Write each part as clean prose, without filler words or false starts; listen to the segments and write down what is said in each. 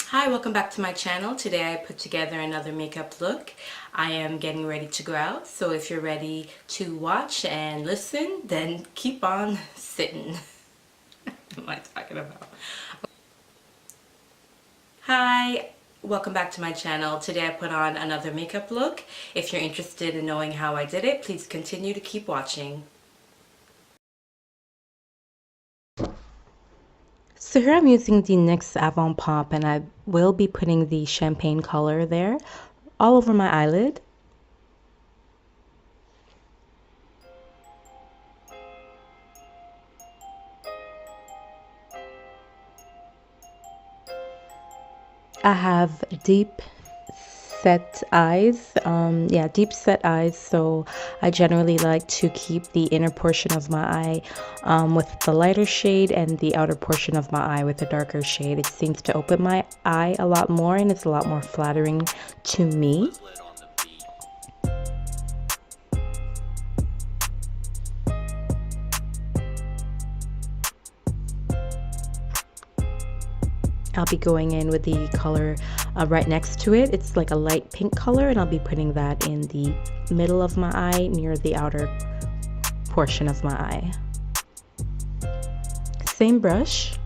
Hi, welcome back to my channel. Today I put together another makeup look. I am getting ready to go out, so if you're ready to watch and listen, then keep on sitting. What am I talking about? Hi, welcome back to my channel. Today I put on another makeup look. If you're interested in knowing how I did it, please continue to keep watching. So here I'm using the NYX Avant Pop, and I will be putting the champagne color there all over my eyelid. I have deep set eyes, deep set eyes, so I generally like to keep the inner portion of my eye with the lighter shade and the outer portion of my eye with the darker shade. It seems to open my eye a lot more and it's a lot more flattering to me. I'll be going in with the color right next to it. It's like a light pink color, and I'll be putting that in the middle of my eye near the outer portion of my eye. Same brush.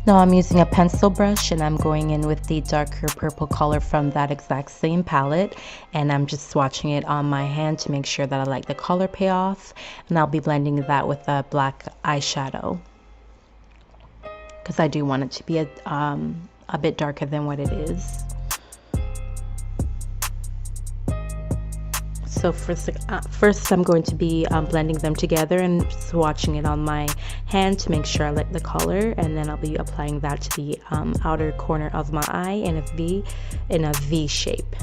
Now I'm using a pencil brush, and I'm going in with the darker purple color from that exact same palette, and I'm just swatching it on my hand to make sure that I like the color payoff, and I'll be blending that with a black eyeshadow because I do want it to be a bit darker than what it is. So first I'm going to be blending them together and swatching it on my hand to make sure I like the color, and then I'll be applying that to the outer corner of my eye in a V shape.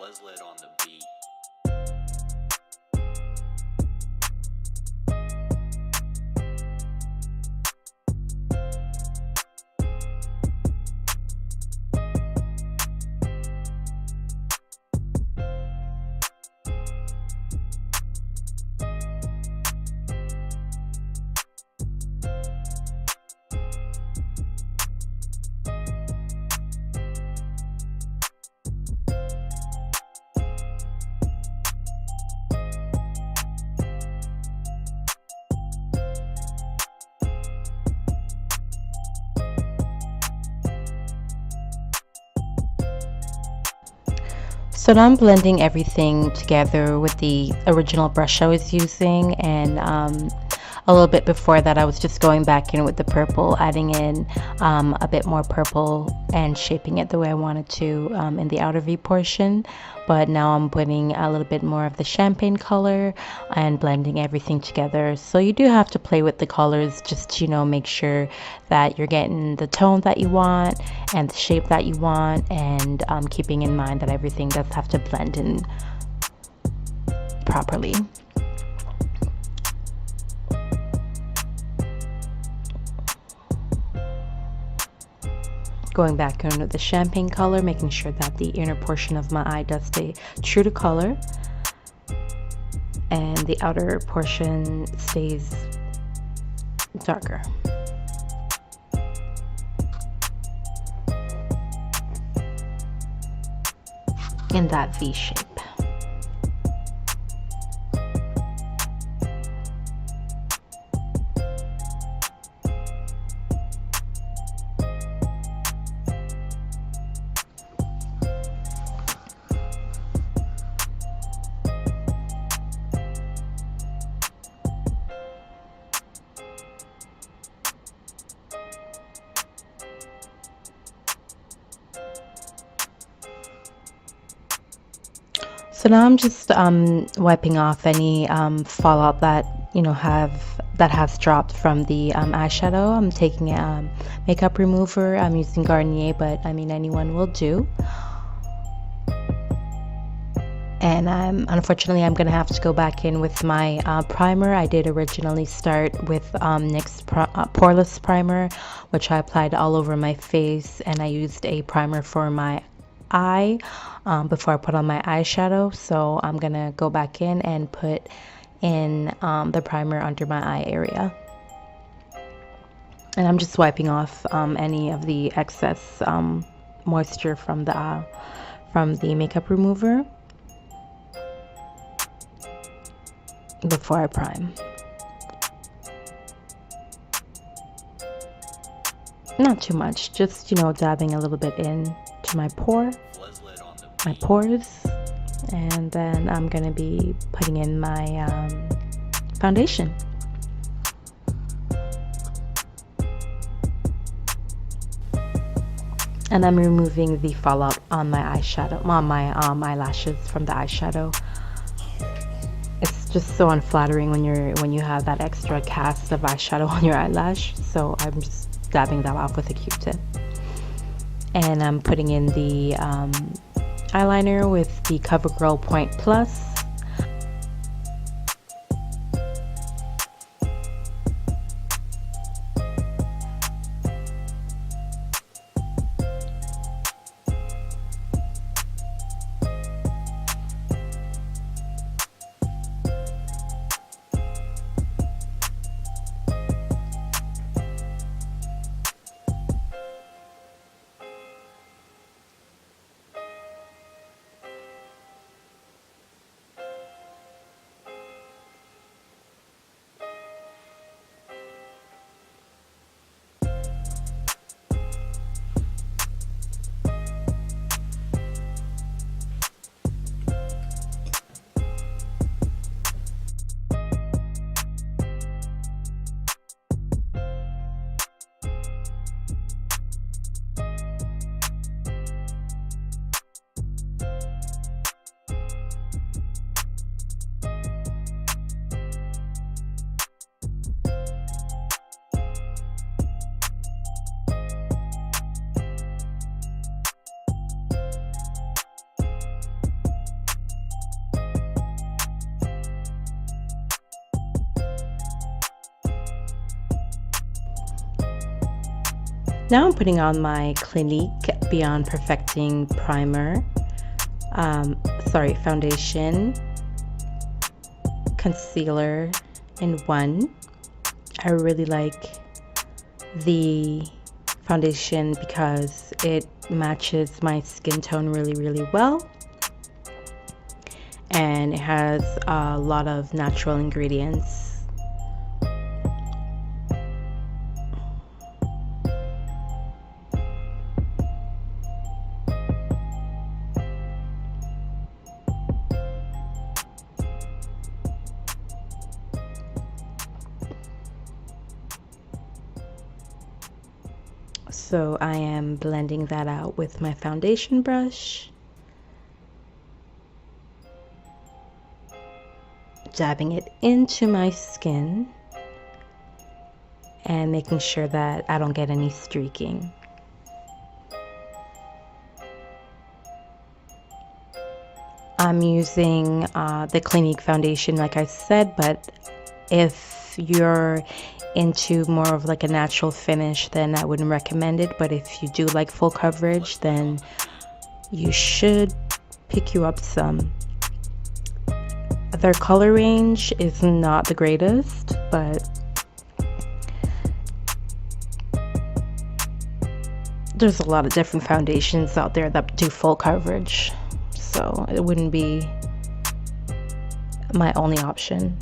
Leslie on the beat. So now I'm blending everything together with the original brush I was using, and a little bit before that I was just going back in with the purple, adding in a bit more purple and shaping it the way I wanted to in the outer V portion. But now I'm putting a little bit more of the champagne color and blending everything together. So you do have to play with the colors just to, make sure that you're getting the tone that you want and the shape that you want, and keeping in mind that everything does have to blend in properly. Going back in with the champagne color, making sure that the inner portion of my eye does stay true to color and the outer portion stays darker. In that V shape. So now I'm just wiping off any fallout that has dropped from the eyeshadow. I'm taking a makeup remover. I'm using Garnier, but I mean anyone will do. And unfortunately I'm gonna have to go back in with my primer. I did originally start with NYX Poreless Primer, which I applied all over my face, and I used a primer for my eye before I put on my eyeshadow. So I'm gonna go back in and put in the primer under my eye area, and I'm just wiping off any of the excess moisture from the makeup remover before I prime. Not too much, just dabbing a little bit in to my pores, and then I'm gonna be putting in my foundation. And I'm removing the fallout on my eyeshadow, on my eyelashes from the eyeshadow. It's just so unflattering when you have that extra cast of eyeshadow on your eyelash. So I'm just dabbing that off with a Q-tip. And I'm putting in the eyeliner with the CoverGirl Point Plus. Now I'm putting on my Clinique Beyond Perfecting Primer, foundation, concealer in one. I really like the foundation because it matches my skin tone really well, and it has a lot of natural ingredients. So I am blending that out with my foundation brush, dabbing it into my skin, and making sure that I don't get any streaking. I'm using the Clinique foundation, like I said, but if you're into more of like a natural finish, then I wouldn't recommend it. But if you do like full coverage, then you should pick you up some. Their color range is not the greatest, but there's a lot of different foundations out there that do full coverage, so it wouldn't be my only option.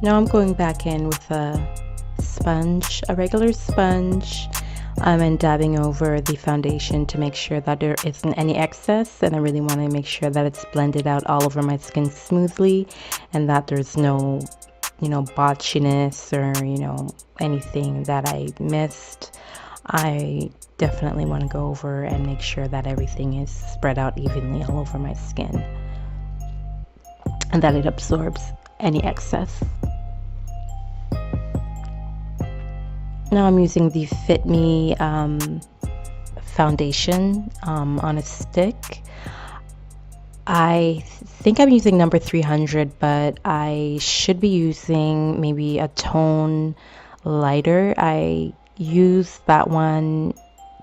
Now I'm going back in with a sponge, a regular sponge, and dabbing over the foundation to make sure that there isn't any excess, and I really want to make sure that it's blended out all over my skin smoothly and that there's no, botchiness or, anything that I missed. I definitely want to go over and make sure that everything is spread out evenly all over my skin and that it absorbs any excess. Now I'm using the Fit Me foundation on a stick. I think I'm using number 300, but I should be using maybe a tone lighter. I use that one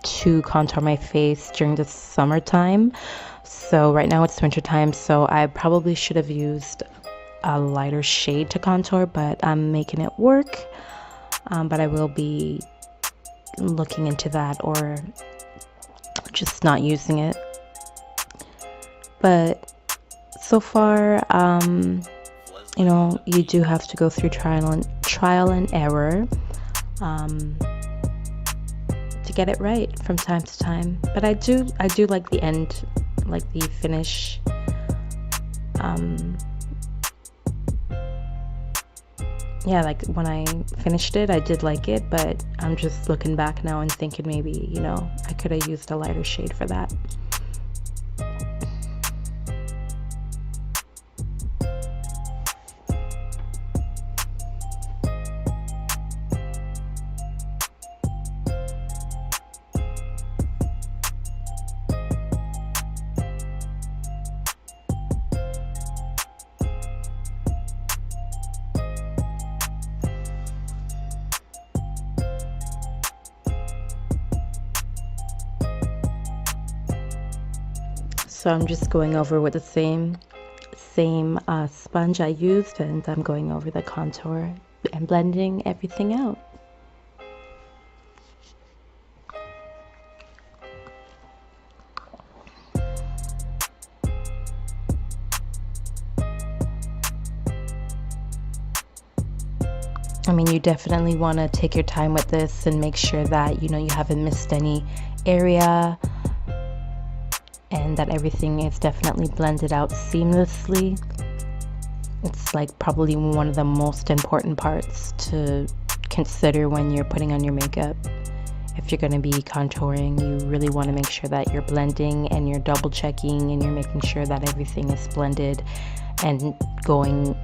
to contour my face during the summertime. So right now it's winter time, so I probably should have used a lighter shade to contour, but I'm making it work. But I will be looking into that or just not using it. But so far, you do have to go through trial and error to get it right from time to time. But I do like the end, like the finish. Yeah, like when I finished it, I did like it, but I'm just looking back now and thinking maybe, I could have used a lighter shade for that. So I'm just going over with the same sponge I used, and I'm going over the contour and blending everything out. I mean, you definitely want to take your time with this and make sure that, you know, you haven't missed any area and that everything is definitely blended out seamlessly. It's like probably one of the most important parts to consider when you're putting on your makeup. If you're going to be contouring, you really want to make sure that you're blending and you're double checking and you're making sure that everything is blended and going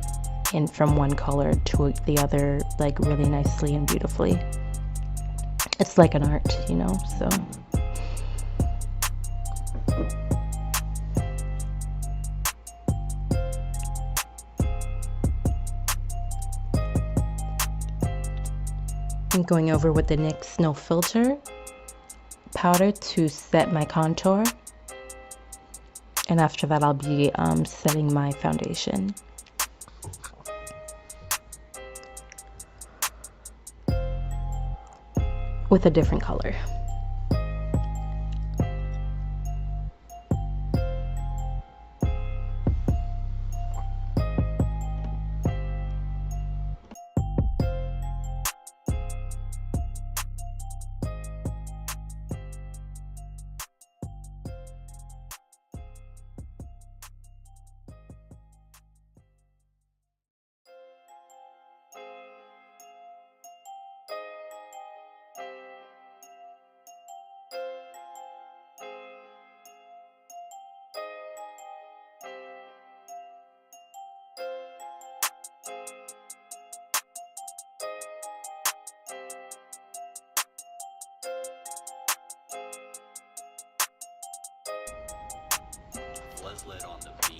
in from one color to the other, like really nicely and beautifully. It's like an art, you know, so. I'm going over with the NYX No Filter powder to set my contour, and after that I'll be setting my foundation. With a different color.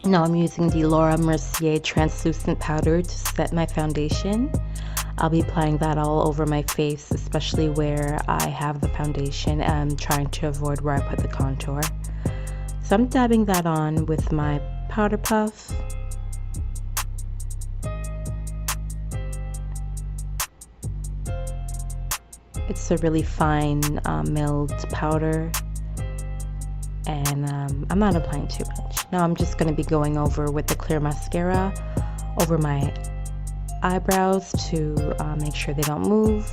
Now I'm using the Laura Mercier translucent powder to set my foundation. I'll be applying that all over my face, especially where I have the foundation. I'm trying to avoid where I put the contour. So I'm dabbing that on with my powder puff. It's a really fine milled powder, and I'm not applying too much. Now I'm just going to be going over with the clear mascara over my eyebrows to make sure they don't move.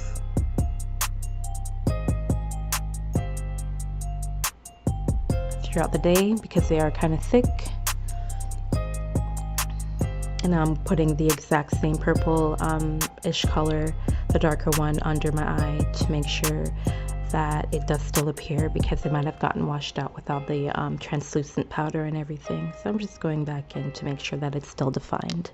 Throughout the day because they are kind of thick. And I'm putting the exact same purple-ish color, the darker one, under my eye to make sure that it does still appear, because it might have gotten washed out without the translucent powder and everything. So I'm just going back in to make sure that it's still defined.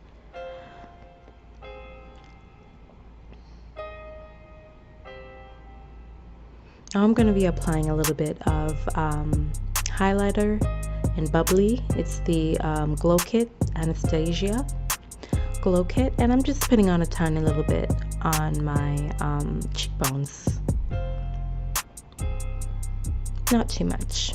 Now I'm going to be applying a little bit of highlighter and bubbly. It's the Glow Kit Anastasia Glow Kit, and I'm just putting on a tiny little bit on my cheekbones. Not too much.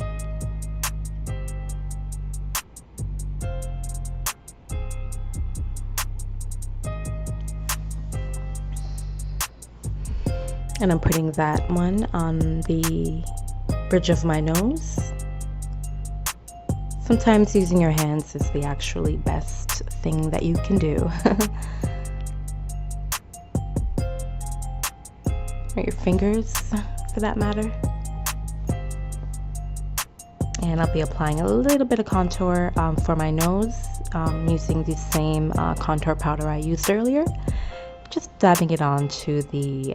And I'm putting that one on the bridge of my nose. Sometimes using your hands is the actually best thing that you can do. Or your fingers, for that matter. And I'll be applying a little bit of contour for my nose, using the same contour powder I used earlier. Just dabbing it onto the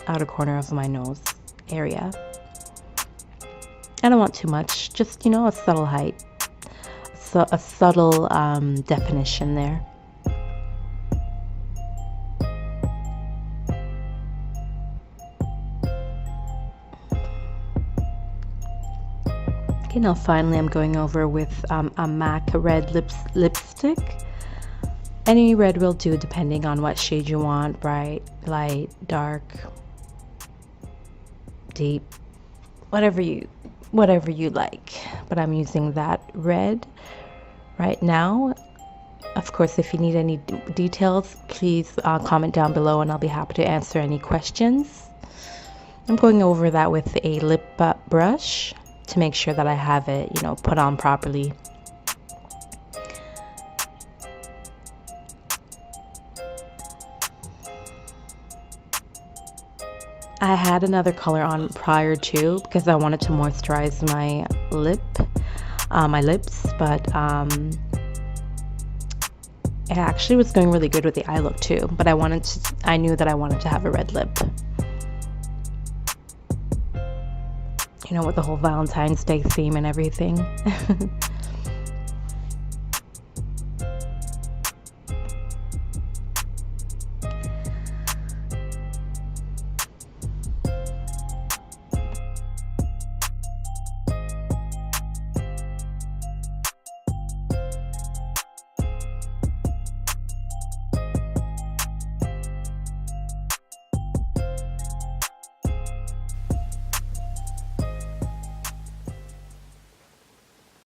outer corner of my nose area. I don't want too much, just, you know, a subtle height, so a subtle definition there. Okay, now finally I'm going over with a MAC red lipstick. Any red will do, depending on what shade you want, bright, light, dark, deep, whatever you like. But I'm using that red right now. Of course, if you need any details, please comment down below and I'll be happy to answer any questions. I'm going over that with a lip brush to make sure that I have it, you know, put on properly. I had another color on prior to because I wanted to moisturize my lips, but it actually was going really good with the eye look too. But I knew that I wanted to have a red lip. You know, with the whole Valentine's Day theme and everything.